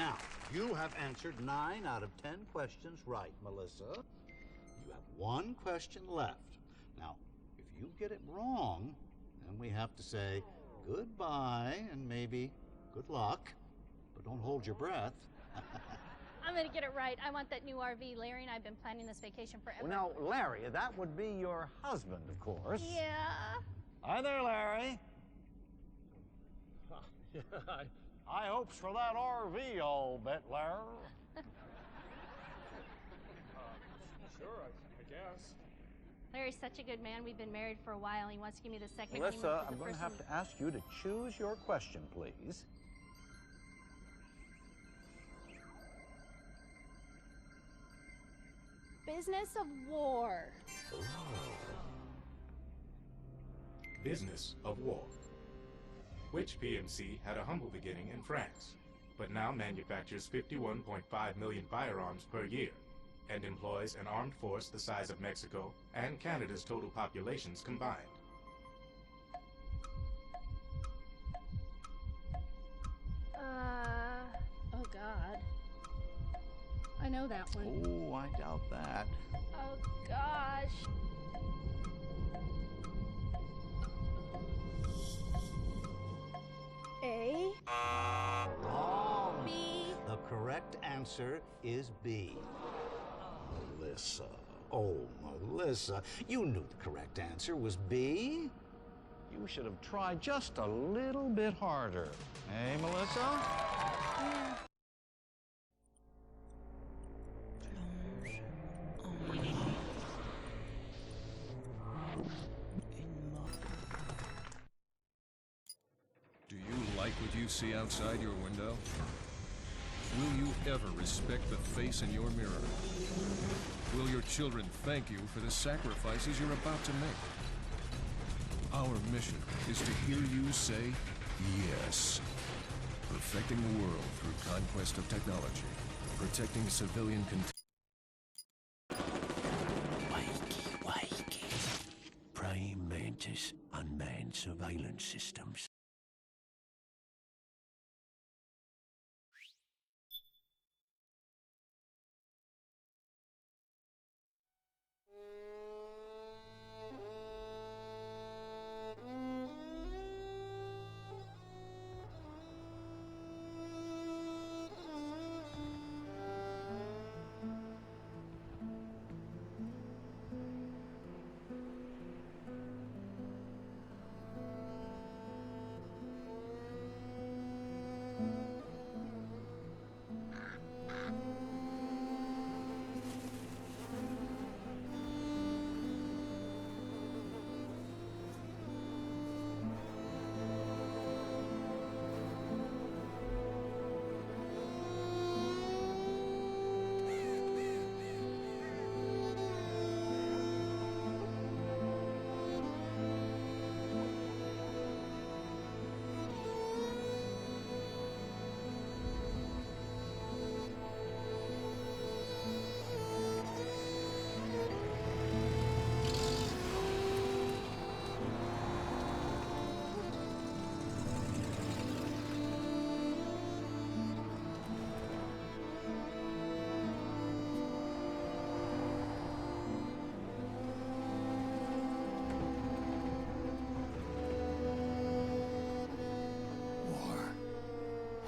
Now, you have answered 9 out of 10 questions right, Melissa. You have 1 question left. Now, if you get it wrong, then we have to say goodbye and maybe good luck. But don't hold your breath. I'm gonna get it right. I want that new RV. Larry and I have been planning this vacation forever. Well, now, Larry, that would be your husband, of course. Yeah. Hi there, Larry. Yeah, High hopes for that RV, I'll bet, Larry. sure, I guess. Larry's such a good man. We've been married for a while. He wants to give me the second Melissa, honeymoon for I'm the going to first have one. to ask you to choose your question, please. Business of war. Business of war. Which PMC had a humble beginning in France, but now manufactures 51.5 million firearms per year and employs an armed force the size of Mexico and Canada's total populations combined. Oh God. I know that one. Oh, I doubt that. Oh gosh. A. Wrong. B. The correct answer is B. Melissa. Oh, Melissa. You knew the correct answer was B. You should have tried just a little bit harder. Hey, Melissa? Do you like what you see outside your window? Will you ever respect the face in your mirror? Will your children thank you for the sacrifices you're about to make? Our mission is to hear you say yes. Perfecting the world through conquest of technology. Protecting civilian Wakey. Praying mantis, unmanned surveillance systems.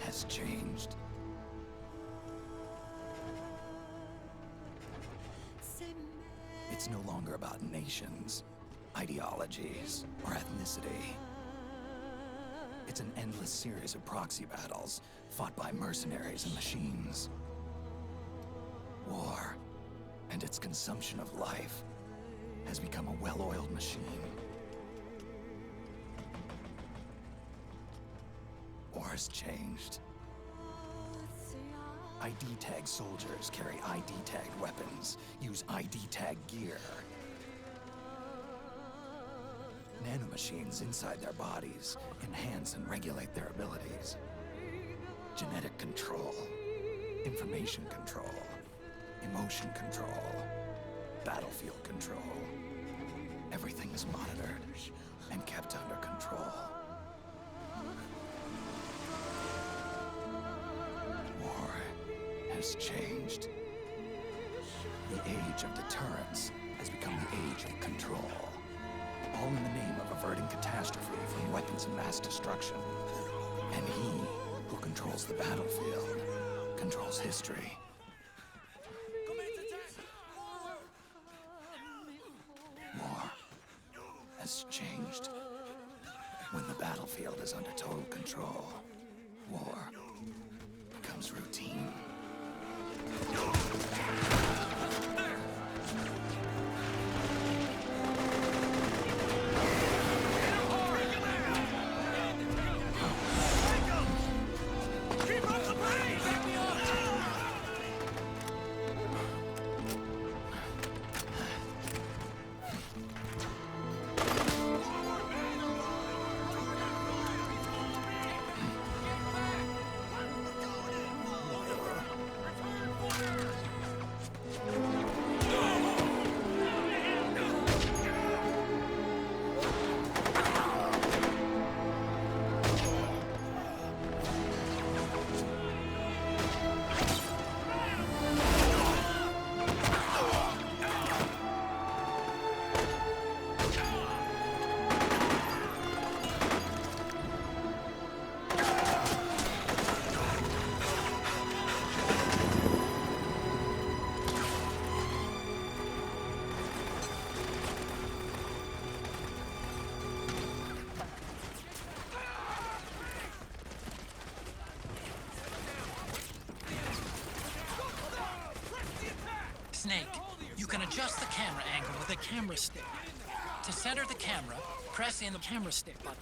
Has changed. It's no longer about nations, ideologies, or ethnicity. It's an endless series of proxy battles fought by mercenaries and machines. War and its consumption of life has become a well-oiled machine. War has changed. ID tag soldiers carry ID tagged weapons, use ID tag gear. Nanomachines inside their bodies enhance and regulate their abilities. Genetic control, information control, emotion control, battlefield control. Everything is monitored and kept under control. War has changed. The age of deterrence has become the age of control. All in the name of averting catastrophe from weapons of mass destruction. And he who controls the battlefield controls history. War has changed. When the battlefield is under total control, war becomes routine. Snake, you can adjust the camera angle with a camera stick. To center the camera, press in the camera stick button.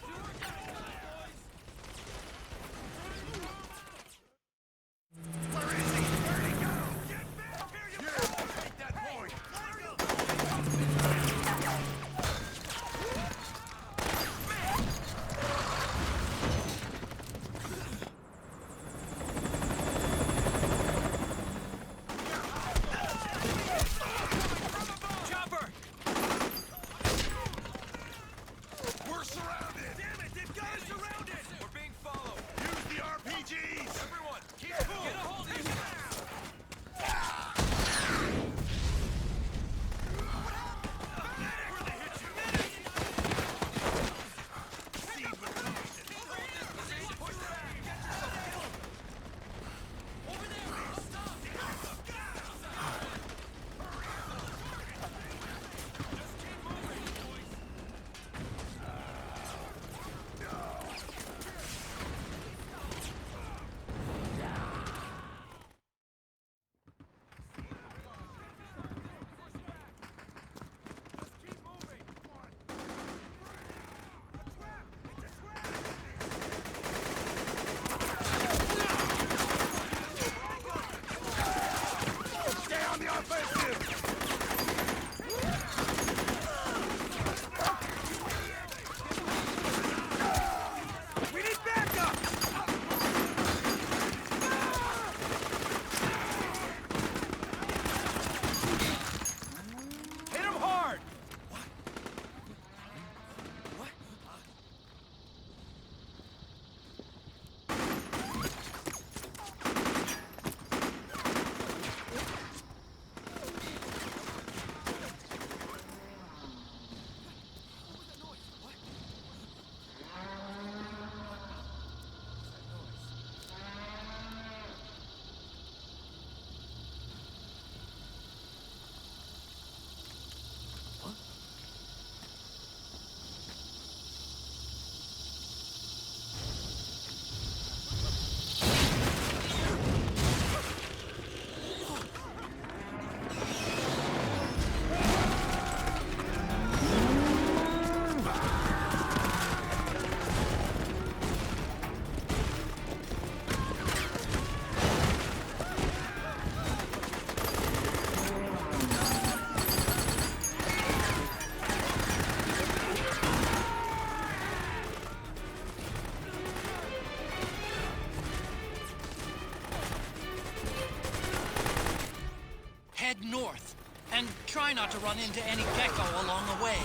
Head north, and try not to run into any gecko along the way.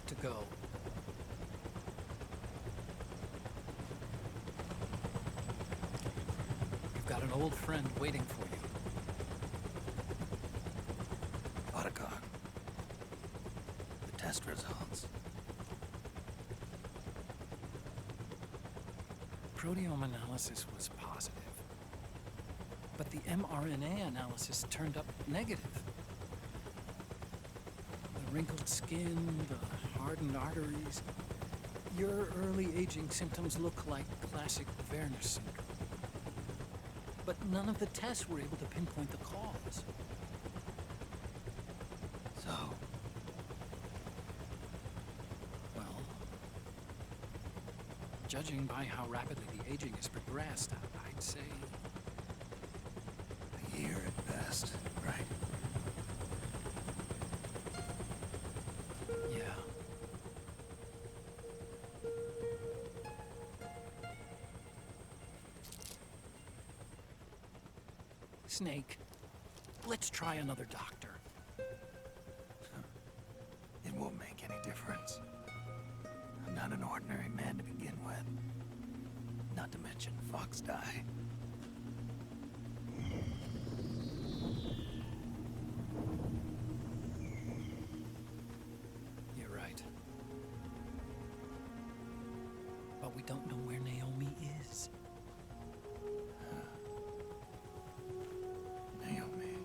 got to go. You've got an old friend waiting for you. Otacon. The test results. Proteome analysis was positive, but the mRNA analysis turned up negative. The wrinkled skin, the hardened arteries. Your early aging symptoms look like classic Werner syndrome. But none of the tests were able to pinpoint the cause. So, Well, judging by how rapidly the aging has progressed, I'd say a year at best, right? yeah. Snake, let's try another doctor. It won't make any difference. I'm not an ordinary man to begin with. Not to mention Fox die. You're right. But we don't know where Naomi is. Naomi.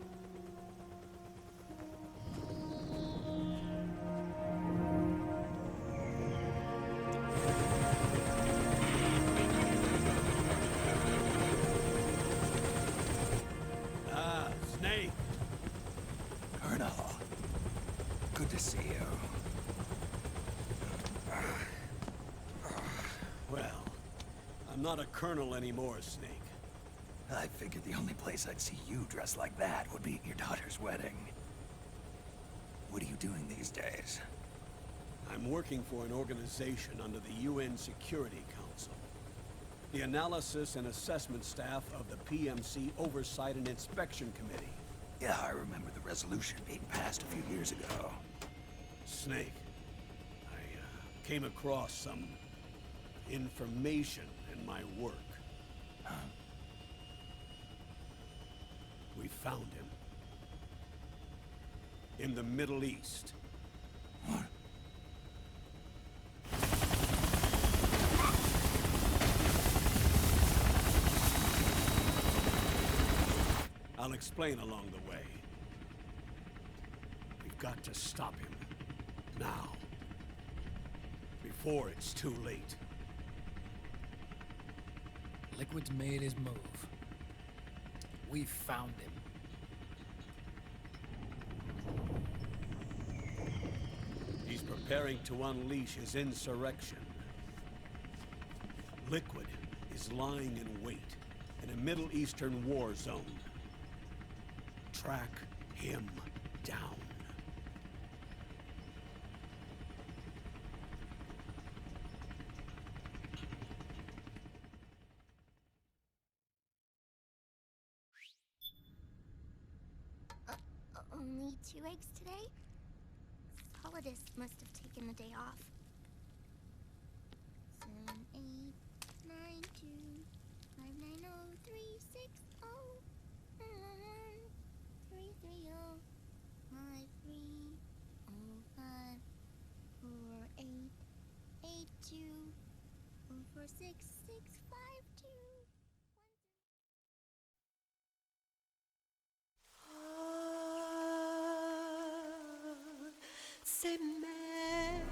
Snake! Colonel. Good to see you. Well, I'm not a colonel anymore, Snake. I figured the only place I'd see you dressed like that would be at your daughter's wedding. What are you doing these days? I'm working for an organization under the UN Security Council. The Analysis and Assessment Staff of the PMC Oversight and Inspection Committee. Yeah, I remember the resolution being passed a few years ago. Snake, I came across some information in my work. Huh? We found him. In the Middle East. What? I'll explain along the way. We've got to stop him. Now. Before it's too late. Liquid's made his move. We found him. He's preparing to unleash his insurrection. Liquid is lying in wait in a Middle Eastern war zone. Track him down. Only 2 eggs today? Solidus must have taken the day off. 7, 8, 9, 2, 5, 9, 0, 3, 6, 0, 3, 3, 0, 5, 3, 0, 5, 4, 8, 8, 2, 4, 6, 6, 5, 2. C'est mère.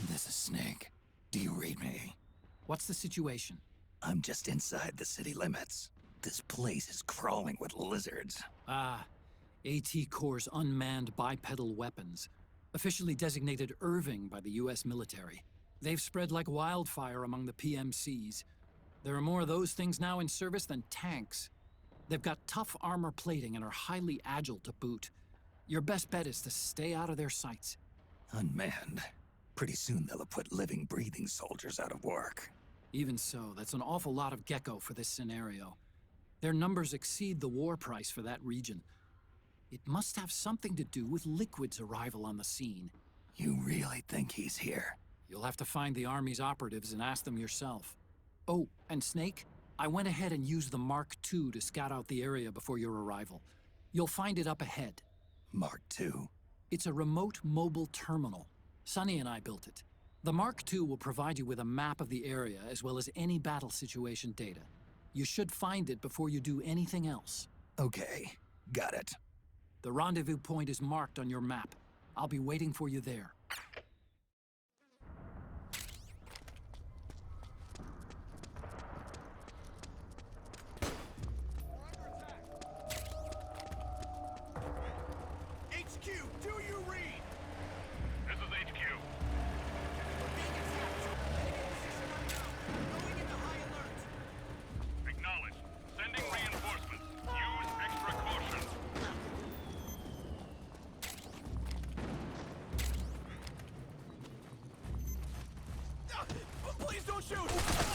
This is Snake. Do you read me? What's the situation? I'm just inside the city limits. This place is crawling with lizards. Ah, AT Corps' unmanned bipedal weapons. Officially designated Irving by the US military. They've spread like wildfire among the PMCs. There are more of those things now in service than tanks. They've got tough armor plating and are highly agile to boot. Your best bet is to stay out of their sights. Unmanned. Pretty soon they'll have put living, breathing soldiers out of work. Even so, that's an awful lot of gecko for this scenario. Their numbers exceed the war price for that region. It must have something to do with Liquid's arrival on the scene. You really think he's here? You'll have to find the Army's operatives and ask them yourself. Oh, and Snake, I went ahead and used the Mark II to scout out the area before your arrival. You'll find it up ahead. Mark II? It's a remote mobile terminal. Sonny and I built it. The Mark II will provide you with a map of the area as well as any battle situation data. You should find it before you do anything else. Okay, got it. The rendezvous point is marked on your map. I'll be waiting for you there. Please don't shoot!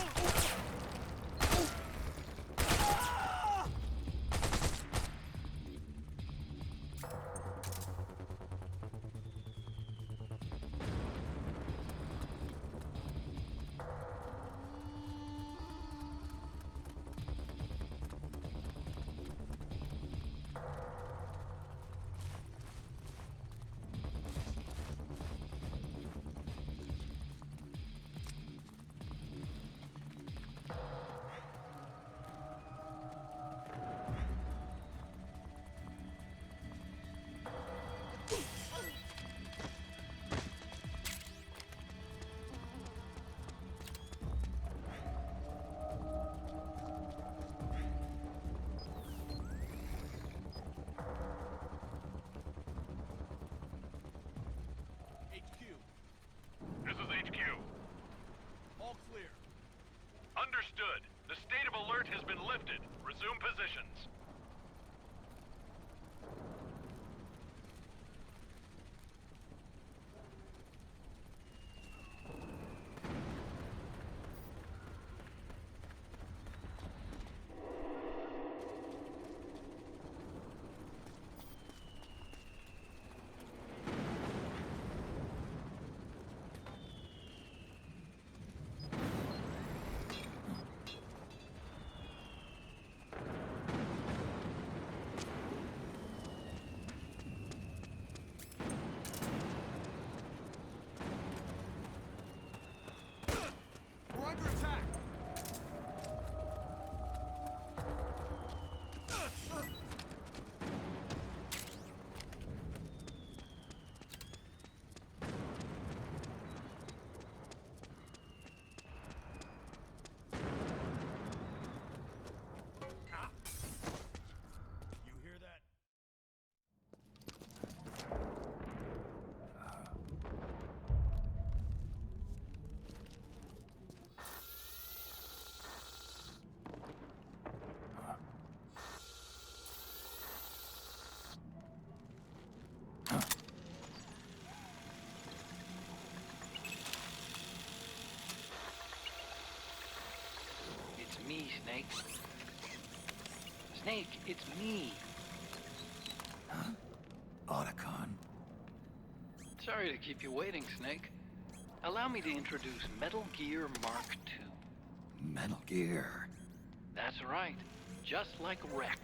Understood. The state of alert has been lifted. Resume positions. Me, Snake. Snake, it's me. Huh? Otacon. Sorry to keep you waiting, Snake. Allow me to introduce Metal Gear Mark II. Metal Gear? That's right. Just like Rex.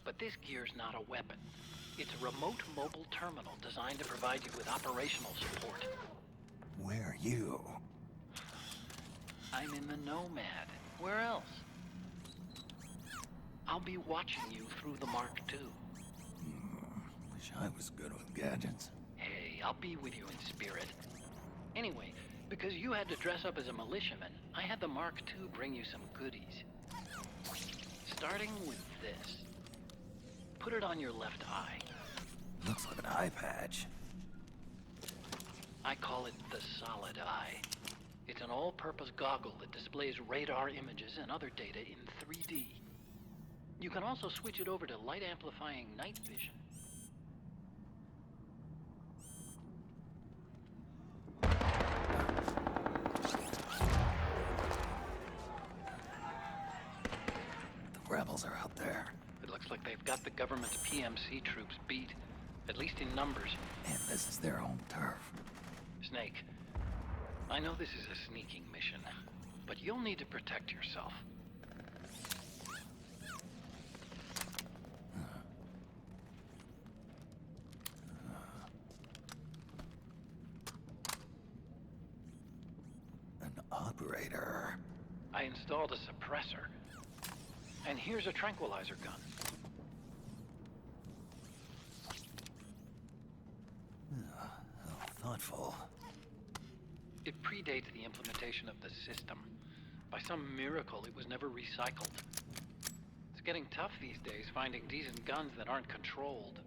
But this gear's not a weapon. It's a remote mobile terminal designed to provide you with operational support. Where are you? I'm in the Nomad. Where else? I'll be watching you through the Mark II. Wish I was good with gadgets. Hey, I'll be with you in spirit. Anyway, because you had to dress up as a militiaman, I had the Mark II bring you some goodies. Starting with this. Put it on your left eye. Looks like an eye patch. I call it the Solid Eye. It's an all-purpose goggle that displays radar images and other data in 3D. You can also switch it over to light-amplifying night vision. The rebels are out there. It looks like they've got the government's PMC troops beat, at least in numbers. And this is their own turf. Snake, I know this is a sneaking mission, but you'll need to protect yourself. An operator. I installed a suppressor. And here's a tranquilizer gun. How thoughtful. It predates the implementation of the system. By some miracle, it was never recycled. It's getting tough these days finding decent guns that aren't controlled.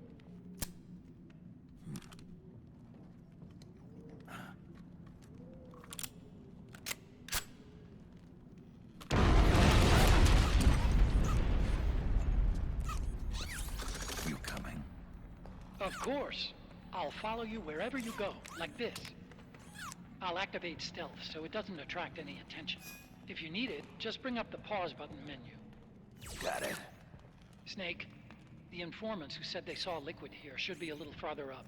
You coming? Of course. I'll follow you wherever you go, like this. I'll activate stealth so it doesn't attract any attention. If you need it, just bring up the pause button menu. Got it. Snake, the informants who said they saw liquid here should be a little farther up.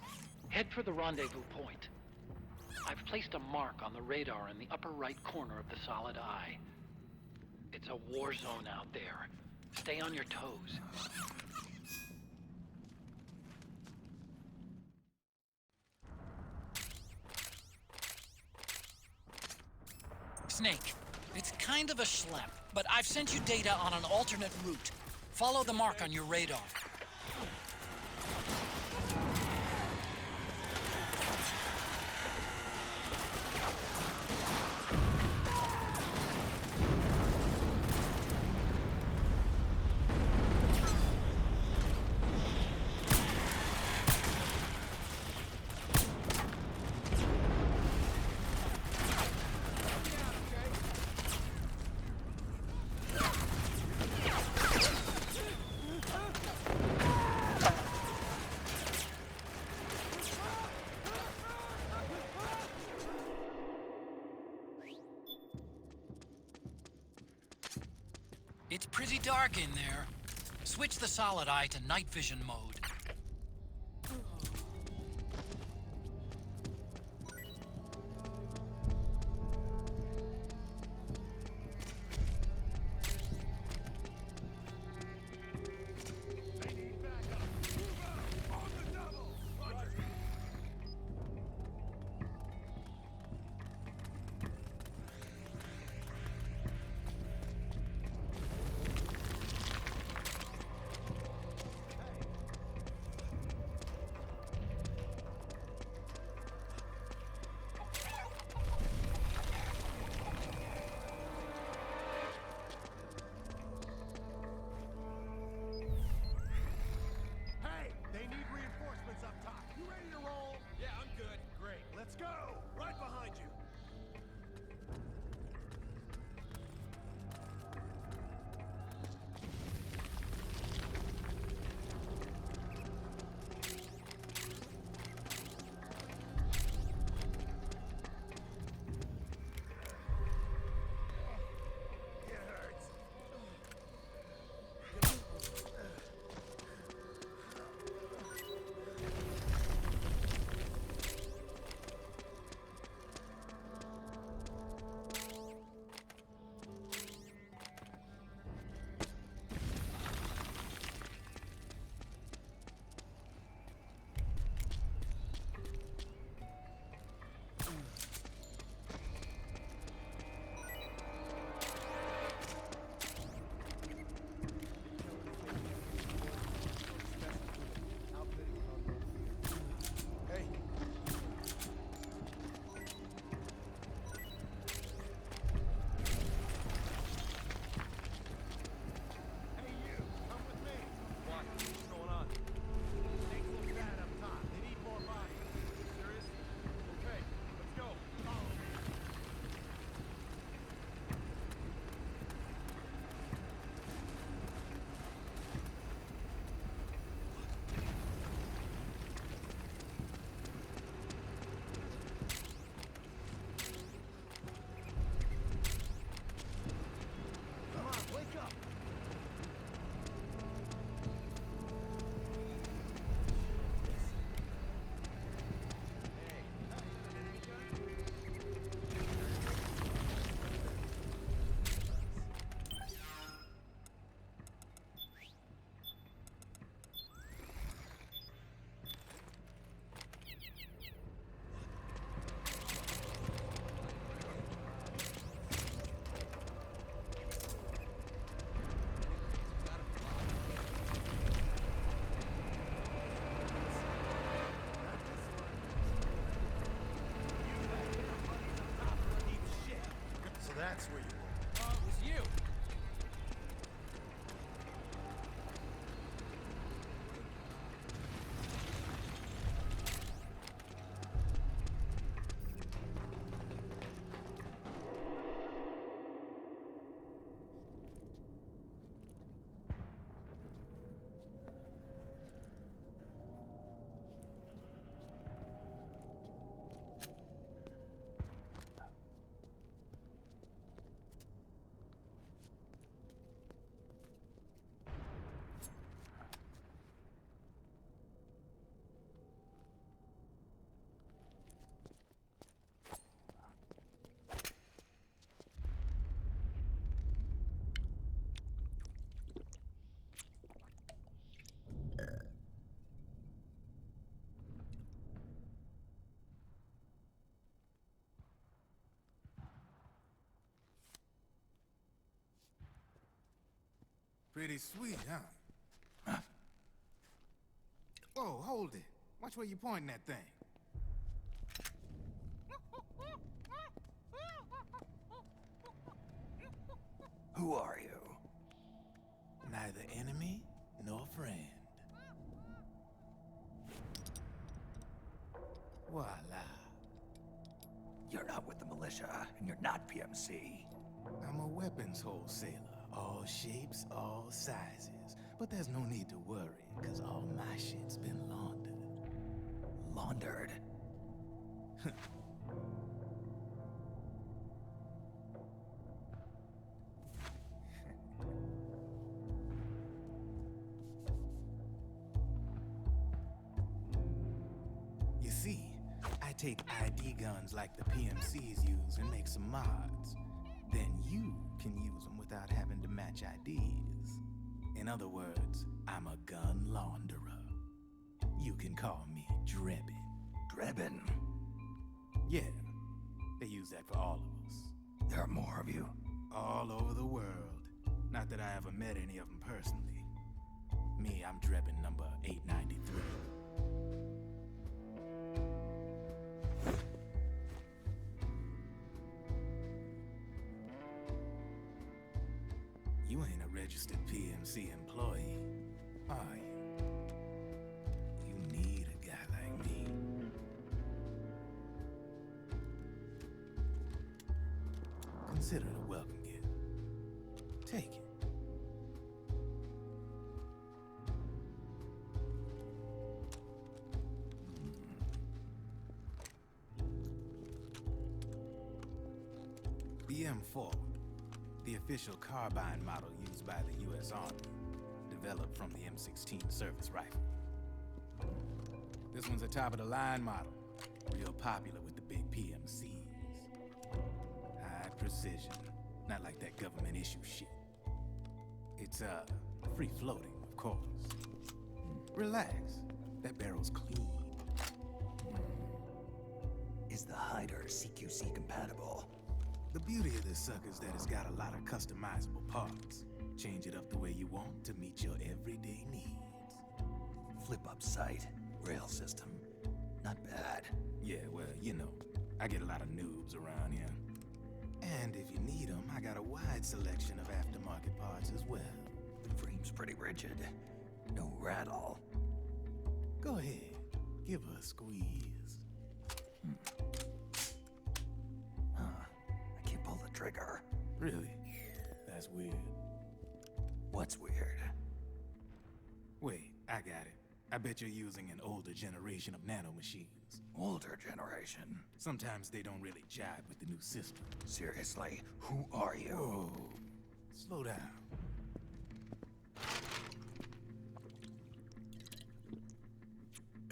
Head for the rendezvous point. I've placed a mark on the radar in the upper right corner of the Solid Eye. It's a war zone out there. Stay on your toes. Snake, it's kind of a schlep, but I've sent you data on an alternate route. Follow the mark on your radar. It's pretty dark in there. Switch the Solid Eye to night vision mode. Pretty sweet, huh? Whoa, hold it. Watch where you pointing that thing. Who are you? Neither enemy nor friend. Voila. You're not with the militia, and you're not PMC. I'm a weapons wholesaler. All shapes, all sizes. But there's no need to worry, because all my shit's been laundered. Laundered? You see, I take ID guns like the PMCs use and make some mods. Then you can use them without having to match IDs. In other words, I'm a gun launderer. You can call me Drebin. Drebin? Yeah, they use that for all of us. There are more of you? All over the world. Not that I ever met any of them personally. Me, I'm Drebin number 893. You ain't a registered PMC employee, are you? You need a guy like me. Consider it a welcome gift. Take it. The M4. The official carbine model used by the U.S. Army, developed from the M16 service rifle. This one's a top-of-the-line model, real popular with the big PMCs. High precision, not like that government-issue shit. It's, free-floating, of course. Relax, that barrel's clean. Is the hider CQC compatible? The beauty of this sucker is that it's got a lot of customizable parts. Change it up the way you want to meet your everyday needs. Flip-up sight, rail system. Not bad. Yeah, well, you know, I get a lot of noobs around here. And if you need them, I got a wide selection of aftermarket parts as well. Frame's pretty rigid. No rattle. Go ahead, give her a squeeze. I can't pull the trigger. Really? That's weird. What's weird? Wait, I got it. I bet you're using an older generation of nanomachines. Older generation? Sometimes they don't really jive with the new system. Seriously, who are you? Whoa. Slow down.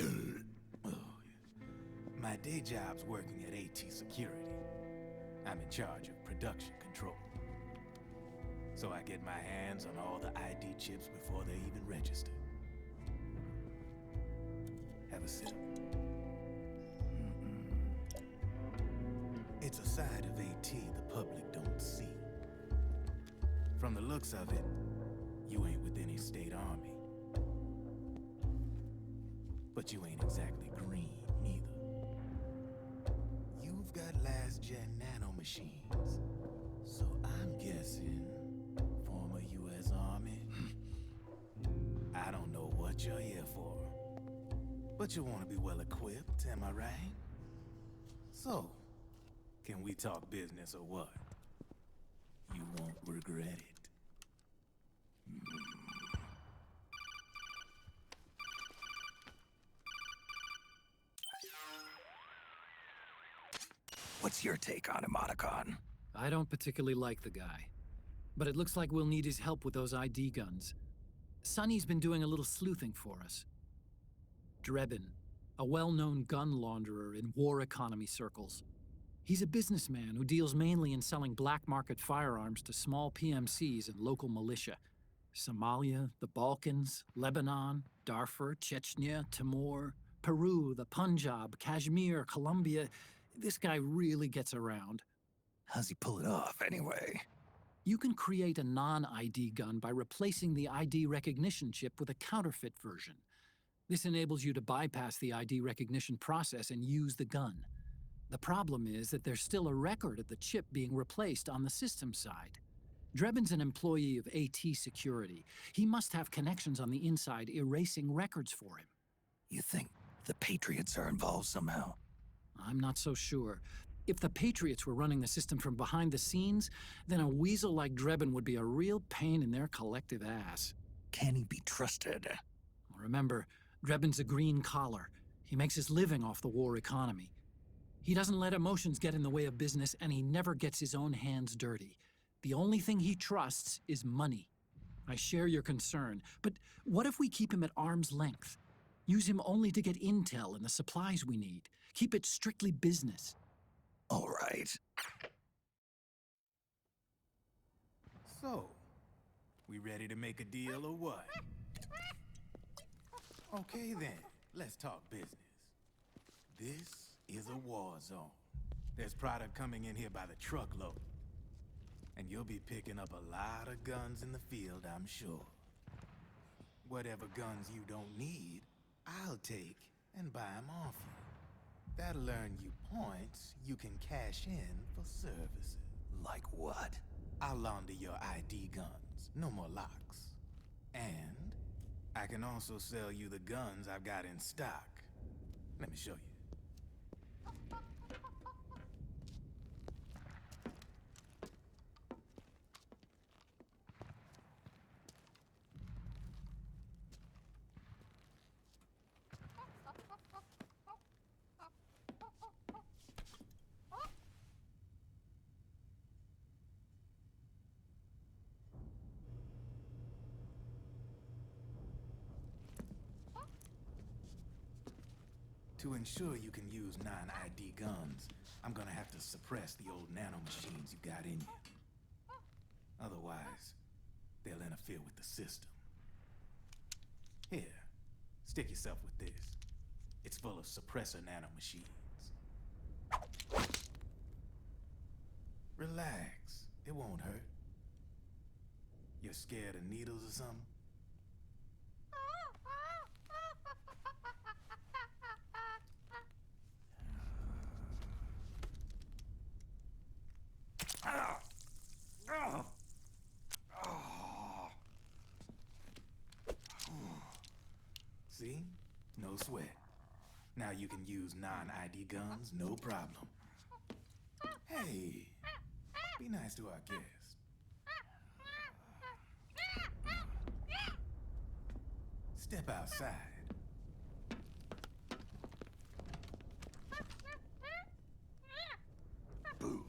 Oh, yeah. My day job's working at AT Security. I'm in charge of production control. So I get my hands on all the ID chips before they even register. Have a sip. It's a side of AT the public don't see. From the looks of it, you ain't with any state army. But you ain't exactly green, neither. You've got last-gen nanomachines. So I'm guessing former U.S. Army. I don't know what you're here for. But you want to be well-equipped, am I right? So, can we talk business or what? You won't regret it. What's your take on Emoticon? I don't particularly like the guy. But it looks like we'll need his help with those ID guns. Sonny's been doing a little sleuthing for us. Drebin, a well-known gun launderer in war economy circles. He's a businessman who deals mainly in selling black market firearms to small PMCs and local militia. Somalia, the Balkans, Lebanon, Darfur, Chechnya, Timor, Peru, the Punjab, Kashmir, Colombia. This guy really gets around. How's he pull it off, anyway? You can create a non-ID gun by replacing the ID recognition chip with a counterfeit version. This enables you to bypass the ID recognition process and use the gun. The problem is that there's still a record of the chip being replaced on the system side. Drebin's an employee of AT Security. He must have connections on the inside erasing records for him. You think the Patriots are involved somehow? I'm not so sure. If the Patriots were running the system from behind the scenes, then a weasel like Drebin would be a real pain in their collective ass. Can he be trusted? Remember, Drebin's a green collar. He makes his living off the war economy. He doesn't let emotions get in the way of business, and he never gets his own hands dirty. The only thing he trusts is money. I share your concern, but what if we keep him at arm's length? Use him only to get intel and the supplies we need. Keep it strictly business. All right. So, we ready to make a deal or what? Okay then, let's talk business. This is a war zone. There's product coming in here by the truckload. And you'll be picking up a lot of guns in the field, I'm sure. Whatever guns you don't need, I'll take and buy them off you. That'll earn you points you can cash in for services. Like what? I'll launder your ID guns, no more locks. And I can also sell you the guns I've got in stock. Let me show you. To ensure you can use non-ID guns, I'm gonna have to suppress the old nanomachines you got in you. Otherwise, they'll interfere with the system. Here, stick yourself with this. It's full of suppressor nanomachines. Relax, it won't hurt. You're scared of needles or something? See? No sweat. Now you can use non-ID guns, no problem. Hey, be nice to our guest. Step outside. Boo.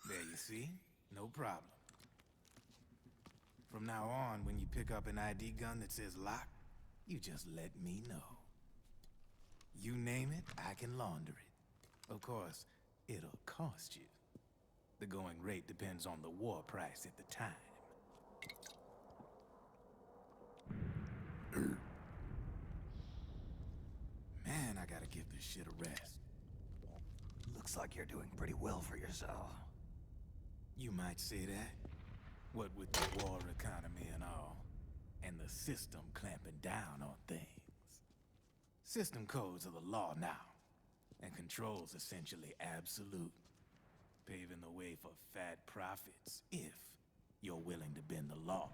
There you see? No problem. From now on, when you pick up an ID gun that says lock, you just let me know. You name it, I can launder it. Of course, it'll cost you. The going rate depends on the war price at the time. Man, I gotta give this shit a rest. Looks like you're doing pretty well for yourself. You might say that. What with the war economy and all, and the system clamping down on things. System codes are the law now, and control's essentially absolute, paving the way for fat profits if you're willing to bend the law.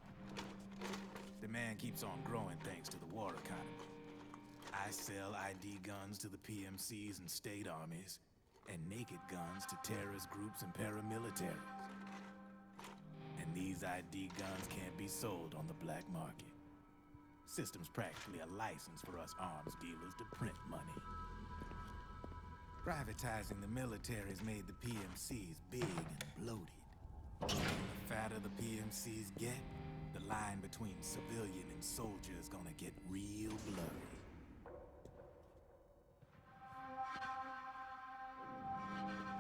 Demand keeps on growing thanks to the war economy. I sell ID guns to the PMCs and state armies, and naked guns to terrorist groups and paramilitaries. And these ID guns can't be sold on the black market. System's practically a license for us arms dealers to print money. Privatizing the military's made the PMCs big and bloated. The fatter the PMCs get, the line between civilian and soldier is gonna get real blurry.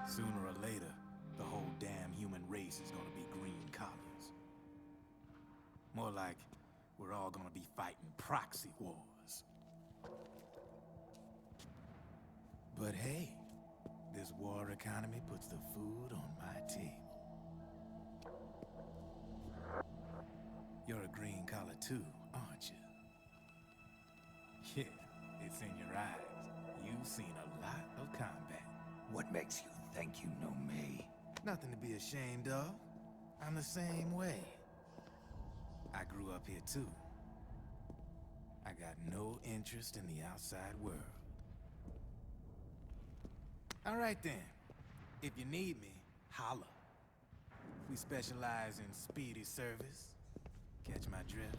Sooner or later, the whole damn human race is gonna be green collars. More like we're all gonna be fighting proxy wars. But hey, this war economy puts the food on my table. You're a green collar too, aren't you? Yeah, it's in your eyes. You've seen a lot of combat. What makes you think you know me? Nothing to be ashamed of. I'm the same way. I grew up here too. I got no interest in the outside world. All right then. If you need me, holla. We specialize in speedy service. Catch my drift?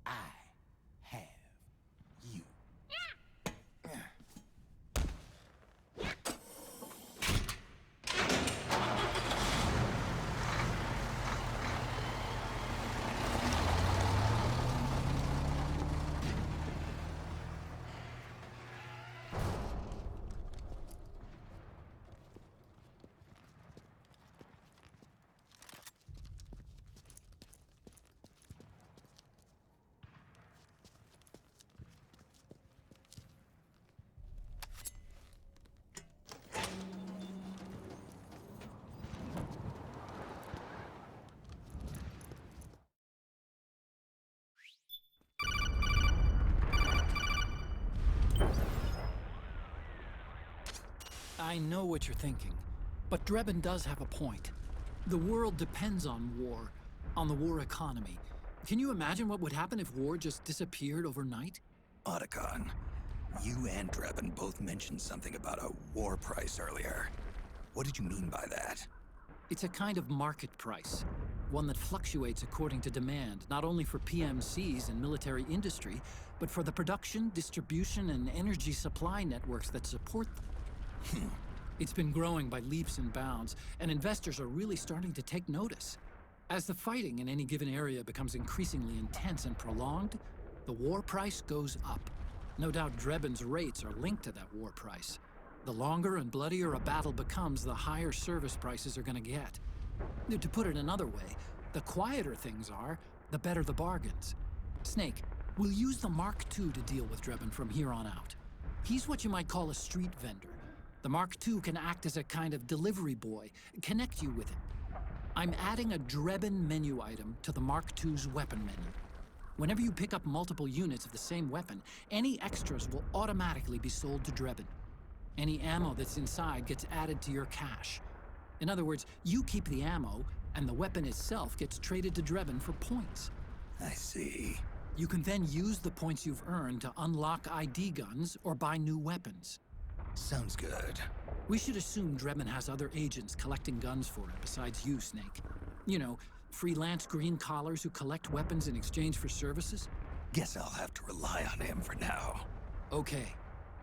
I have you. I know what you're thinking, but Drebin does have a point. The world depends on war, on the war economy. Can you imagine what would happen if war just disappeared overnight? Otacon, you and Drebin both mentioned something about a war price earlier. What did you mean by that? It's a kind of market price, one that fluctuates according to demand, not only for PMCs and military industry, but for the production, distribution, and energy supply networks that support them. It's been growing by leaps and bounds, and investors are really starting to take notice. As the fighting in any given area becomes increasingly intense and prolonged, the war price goes up. No doubt Drebin's rates are linked to that war price. The longer and bloodier a battle becomes, the higher service prices are going to get. To put it another way, the quieter things are, the better the bargains. Snake, we'll use the Mark II to deal with Drebin from here on out. He's what you might call a street vendor. The Mark II can act as a kind of delivery boy, connect you with him. I'm adding a Drebin menu item to the Mark II's weapon menu. Whenever you pick up multiple units of the same weapon, any extras will automatically be sold to Drebin. Any ammo that's inside gets added to your cache. In other words, you keep the ammo, and the weapon itself gets traded to Drebin for points. I see. You can then use the points you've earned to unlock ID guns or buy new weapons. Sounds good. We should assume Drebin has other agents collecting guns for him besides you, Snake. You know, freelance green collars who collect weapons in exchange for services? Guess I'll have to rely on him for now. Okay.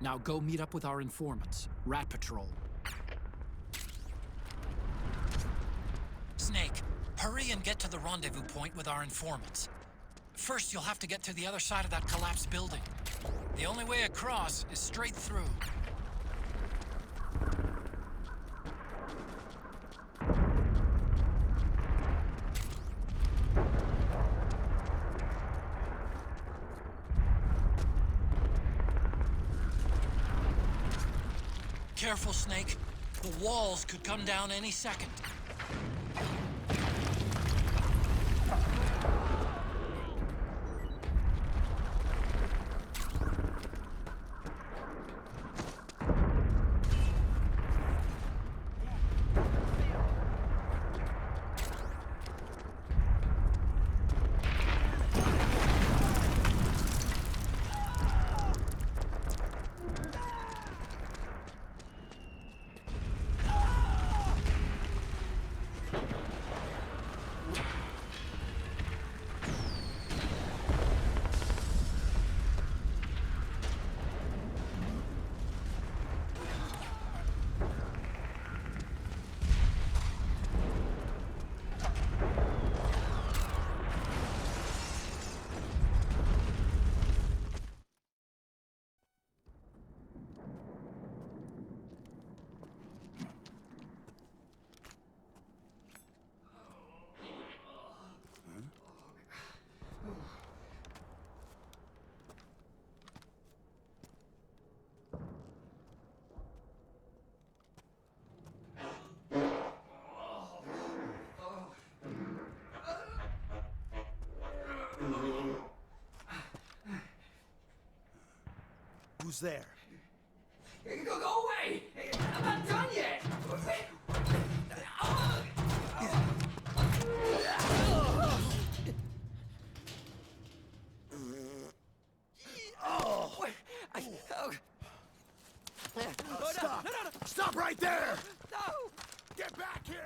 Now go meet up with our informants, Rat Patrol. Snake, hurry and get to the rendezvous point with our informants. First, you'll have to get to the other side of that collapsed building. The only way across is straight through. Careful, Snake. The walls could come down any second. Who's there? Go away! I'm not done yet! Stop! Stop right there! No! Get back here!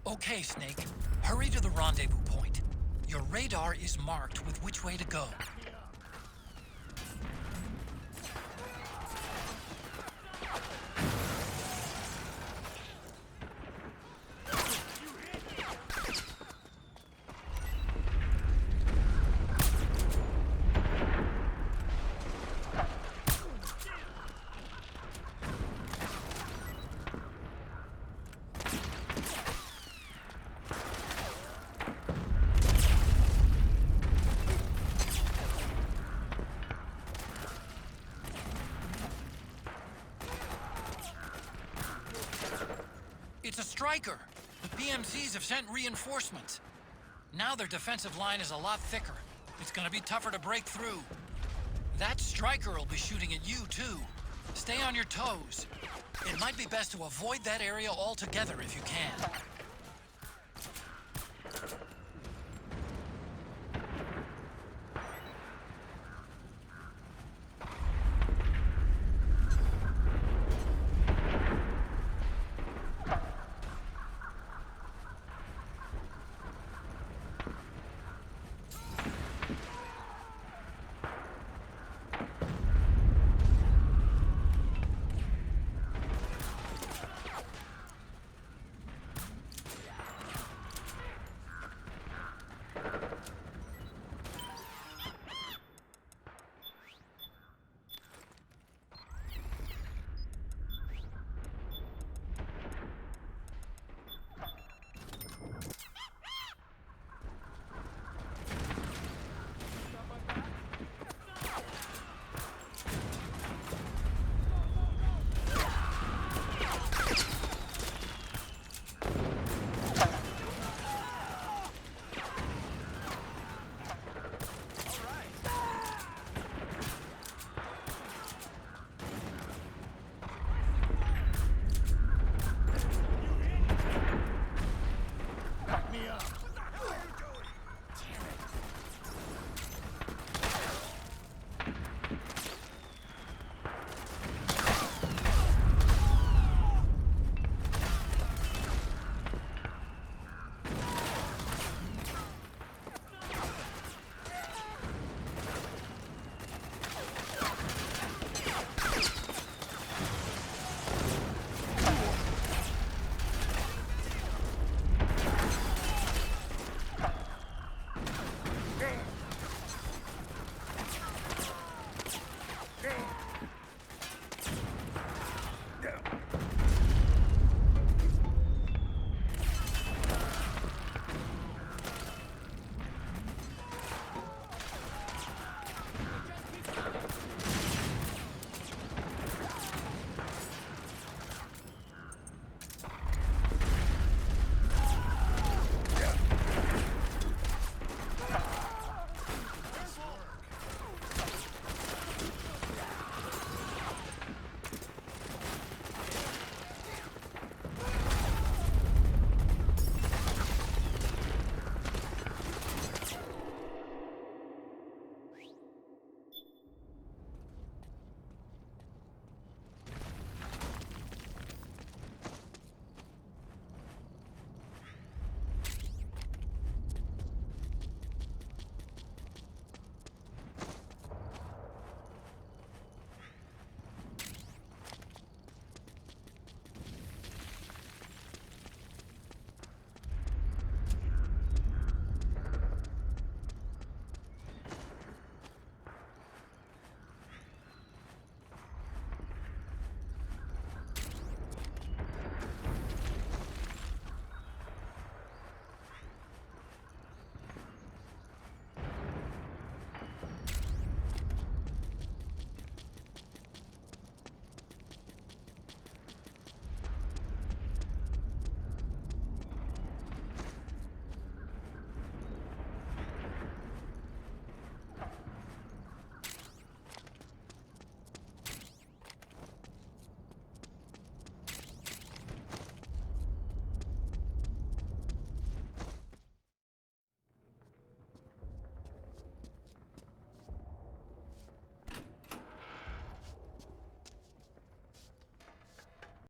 Okay, Snake. Hurry to the rendezvous point. Your radar is marked with which way to go. It's a striker. The PMCs have sent reinforcements. Now their defensive line is a lot thicker. It's gonna be tougher to break through. That striker will be shooting at you, too. Stay on your toes. It might be best to avoid that area altogether if you can.